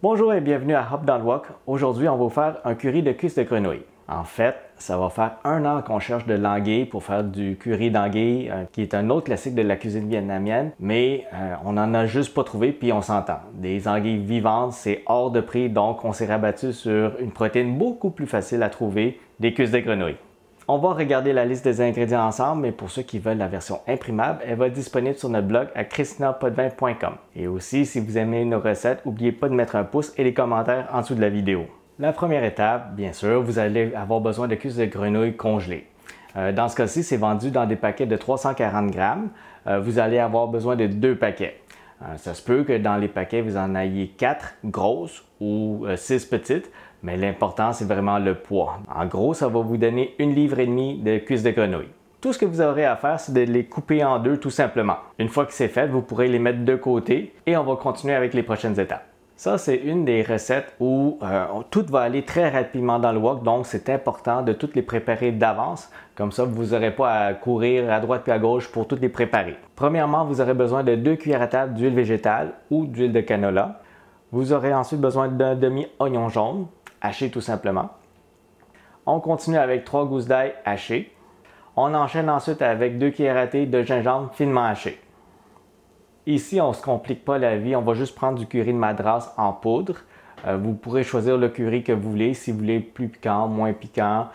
Bonjour et bienvenue à Hop dans le Wok. Aujourd'hui, on va vous faire un curry de cuisses de grenouille. En fait, ça va faire 1 an qu'on cherche de l'anguille pour faire du curry d'anguille, qui est un autre classique de la cuisine vietnamienne, mais on n'en a juste pas trouvé, puis on s'entend. Des anguilles vivantes, c'est hors de prix, donc on s'est rabattu sur une protéine beaucoup plus facile à trouver, des cuisses de grenouille. On va regarder la liste des ingrédients ensemble, mais pour ceux qui veulent la version imprimable, elle va être disponible sur notre blog à christinapodvin.com. Et aussi, si vous aimez nos recettes, n'oubliez pas de mettre un pouce et les commentaires en dessous de la vidéo. La première étape, bien sûr, vous allez avoir besoin de cuisses de grenouille congelées. Dans ce cas-ci, c'est vendu dans des paquets de 340 grammes. Vous allez avoir besoin de 2 paquets. Ça se peut que dans les paquets, vous en ayez 4 grosses ou 6 petites, mais l'important, c'est vraiment le poids. En gros, ça va vous donner 1,5 livre de cuisses de grenouille. Tout ce que vous aurez à faire, c'est de les couper en deux tout simplement. Une fois que c'est fait, vous pourrez les mettre de côté et on va continuer avec les prochaines étapes. Ça, c'est une des recettes où tout va aller très rapidement dans le wok, donc c'est important de toutes les préparer d'avance. Comme ça, vous n'aurez pas à courir à droite et à gauche pour toutes les préparer. Premièrement, vous aurez besoin de 2 cuillères à table d'huile végétale ou d'huile de canola. Vous aurez ensuite besoin d'un demi-oignon jaune, haché tout simplement. On continue avec 3 gousses d'ail hachées. On enchaîne ensuite avec 2 cuillères à thé de gingembre finement haché. Ici, on ne se complique pas la vie, on va juste prendre du curry de madras en poudre. Vous pourrez choisir le curry que vous voulez, si vous voulez plus piquant, moins piquant,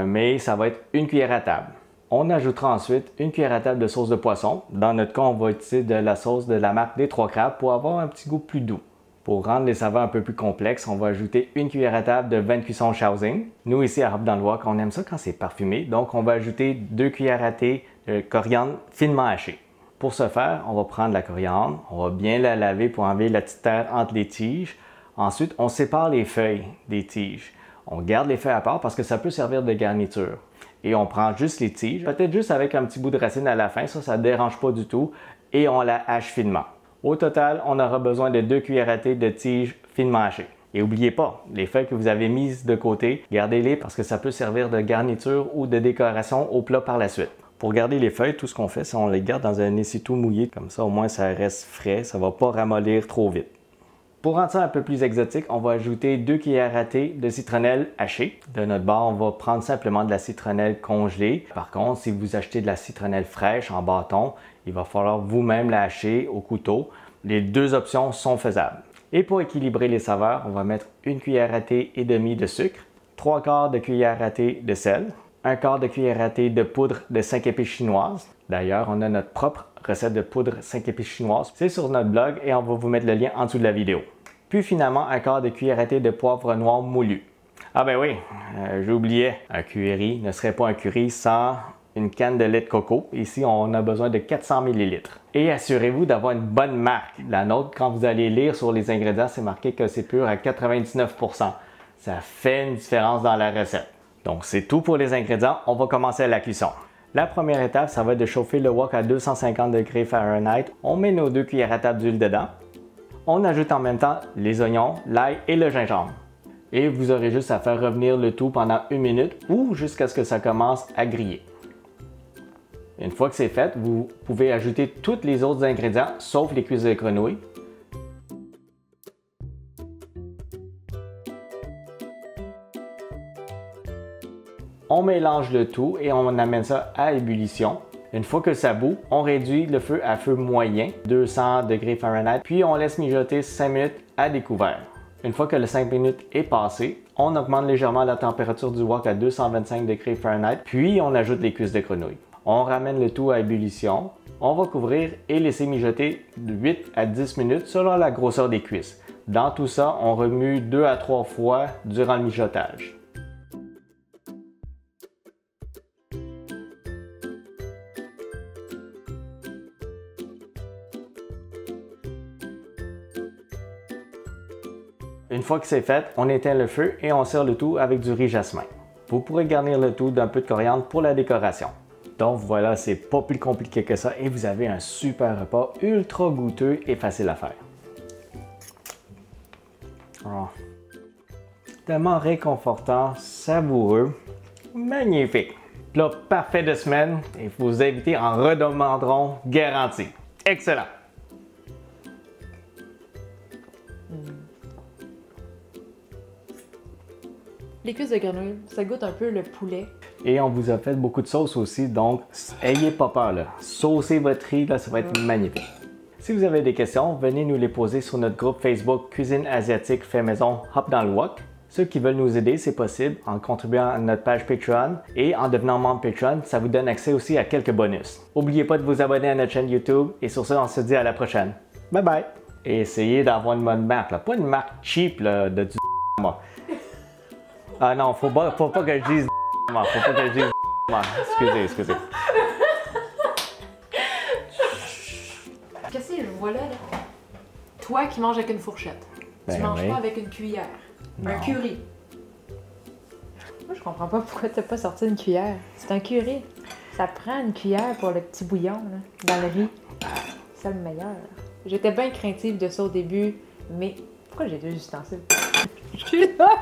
mais ça va être 1 cuillère à table. On ajoutera ensuite 1 cuillère à table de sauce de poisson. Dans notre cas, on va utiliser de la sauce de la marque des 3 crabes pour avoir un petit goût plus doux. Pour rendre les saveurs un peu plus complexes, on va ajouter 1 cuillère à table de vin de cuisson Shaoxing. Nous, ici à Hop dans le Wok, on aime ça quand c'est parfumé, donc on va ajouter 2 cuillères à thé de coriandre finement haché. Pour ce faire, on va prendre la coriandre, on va bien la laver pour enlever la petite terre entre les tiges. Ensuite, on sépare les feuilles des tiges. On garde les feuilles à part parce que ça peut servir de garniture. Et on prend juste les tiges, peut-être juste avec un petit bout de racine à la fin, ça ne dérange pas du tout, et on la hache finement. Au total, on aura besoin de 2 cuillères à thé de tiges finement hachées. Et n'oubliez pas, les feuilles que vous avez mises de côté, gardez-les parce que ça peut servir de garniture ou de décoration au plat par la suite. Pour garder les feuilles, tout ce qu'on fait, c'est qu'on les garde dans un essuie-tout mouillé. Comme ça, au moins, ça reste frais. Ça ne va pas ramollir trop vite. Pour rendre ça un peu plus exotique, on va ajouter 2 cuillères à thé de citronnelle hachée. De notre bord, on va prendre simplement de la citronnelle congelée. Par contre, si vous achetez de la citronnelle fraîche en bâton, il va falloir vous-même la hacher au couteau. Les deux options sont faisables. Et pour équilibrer les saveurs, on va mettre 1 cuillère à thé et demi de sucre, 3/4 de cuillère à thé de sel, 1/4 de cuillère à thé de poudre de 5 épices chinoises. D'ailleurs, on a notre propre recette de poudre 5 épices chinoises. C'est sur notre blog et on va vous mettre le lien en dessous de la vidéo. Puis finalement, 1/4 de cuillère à thé de poivre noir moulu. Ah ben oui, j'oubliais, un curry ne serait pas un curry sans une canne de lait de coco. Ici, on a besoin de 400 ml. Et assurez-vous d'avoir une bonne marque. La nôtre, quand vous allez lire sur les ingrédients, c'est marqué que c'est pur à 99%. Ça fait une différence dans la recette. Donc, c'est tout pour les ingrédients. On va commencer la cuisson. La première étape, ça va être de chauffer le wok à 250 degrés Fahrenheit. On met nos 2 cuillères à table d'huile dedans. On ajoute en même temps les oignons, l'ail et le gingembre. Et vous aurez juste à faire revenir le tout pendant 1 minute ou jusqu'à ce que ça commence à griller. Une fois que c'est fait, vous pouvez ajouter tous les autres ingrédients, sauf les cuisses de grenouille. On mélange le tout et on amène ça à ébullition. Une fois que ça bout, on réduit le feu à feu moyen, 200 degrés Fahrenheit, puis on laisse mijoter 5 minutes à découvert. Une fois que le 5 minutes est passé, on augmente légèrement la température du wok à 225 degrés Fahrenheit, puis on ajoute les cuisses de grenouille. On ramène le tout à ébullition. On va couvrir et laisser mijoter de 8 à 10 minutes selon la grosseur des cuisses. Dans tout ça, on remue 2 à 3 fois durant le mijotage. Une fois que c'est fait, on éteint le feu et on sert le tout avec du riz jasmin. Vous pourrez garnir le tout d'un peu de coriandre pour la décoration. Donc voilà, c'est pas plus compliqué que ça et vous avez un super repas ultra goûteux et facile à faire. Oh. Tellement réconfortant, savoureux, magnifique. Plat parfait de semaine et vos invités en redemanderont garanti. Excellent! Les cuisses de grenouille, ça goûte un peu le poulet. Et on vous a fait beaucoup de sauces aussi, donc ayez pas peur là. Saucez votre riz, là, ça va être magnifique. Si vous avez des questions, venez nous les poser sur notre groupe Facebook Cuisine asiatique fait maison Hop dans le Wok. Ceux qui veulent nous aider, c'est possible en contribuant à notre page Patreon et en devenant membre Patreon, ça vous donne accès aussi à quelques bonus. N'oubliez pas de vous abonner à notre chaîne YouTube et sur ce, on se dit à la prochaine. Bye bye! Et essayez d'avoir une bonne marque, là. Pas une marque cheap là, de du Ah non, faut pas que je dise faut pas que je dise excusez. Qu'est-ce que je vois là? Toi qui manges avec une fourchette. Ben tu manges oui. pas avec une cuillère. Non. Un curry. Moi, je comprends pas pourquoi t'as pas sorti une cuillère. C'est un curry. Ça prend une cuillère pour le petit bouillon, là, dans le riz. C'est le meilleur. J'étais bien craintive de ça au début, mais pourquoi j'ai deux ustensiles? Je suis là!